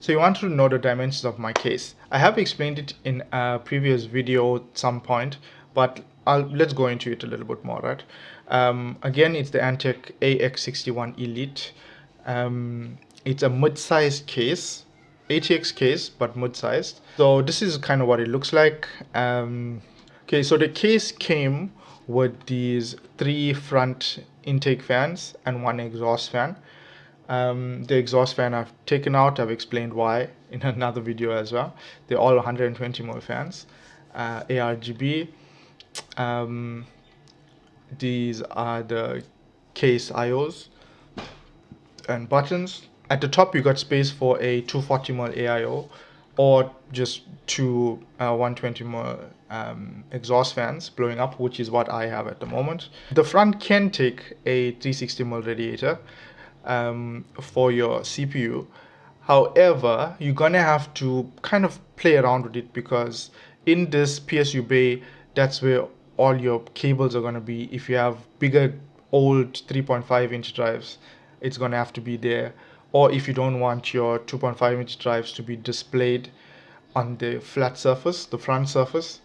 So you want to know the dimensions of my case. I have explained it in a previous video at some point, but let's go into it a little bit more, right? Again, it's the Antec AX61 Elite. It's a mid-sized case, ATX case, but mid-sized. So this is kind of what it looks like. Okay, so the case came with these 3 front intake fans and 1 exhaust fan. The exhaust fan I've taken out. I've explained why in another video as well. They're all 120mm fans, ARGB. These are the case IOs and buttons. At the top you got space for a 240mm AIO or just 2 120mm exhaust fans blowing up, which is what I have at the moment. The front can take a 360mm radiator for your CPU. However, you're gonna have to kind of play around with it, because in this PSU bay, that's where all your cables are gonna be. If you have bigger old 3.5-inch drives, it's gonna have to be there. Or if you don't want your 2.5-inch drives to be displayed on the flat surface, the front surface,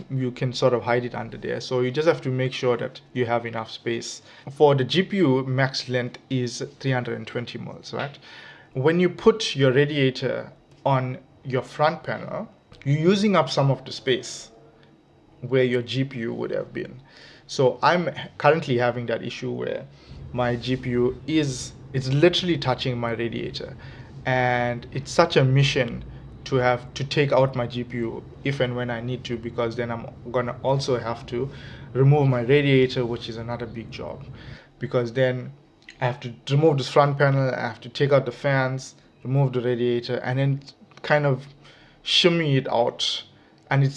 you can sort of hide it under there. So you just have to make sure that you have enough space. For the GPU, max length is 320 mils, right? When you put your radiator on your front panel, you're using up some of the space where your GPU would have been. So I'm currently having that issue where my GPU it's literally touching my radiator, and it's such a mission to have to take out my GPU if and when I need to, because then I'm gonna also have to remove my radiator, which is another big job, because then I have to remove this front panel, I have to take out the fans, remove the radiator, and then kind of shimmy it out. And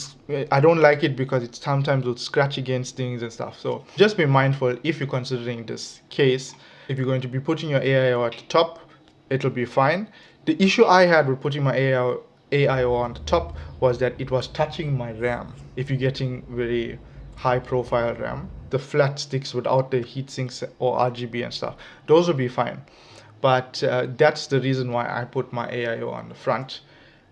I don't like it because it sometimes will scratch against things and stuff. So just be mindful if you're considering this case. If you're going to be putting your AIO at the top, it'll be fine. The issue I had with putting my AIO on the top was that it was touching my RAM. If you're getting very high profile RAM, the flat sticks without the heat sinks or RGB and stuff, those will be fine. But that's the reason why I put my AIO on the front.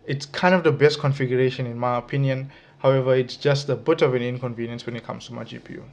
It's kind of the best configuration in my opinion. However, it's just a bit of an inconvenience when it comes to my GPU.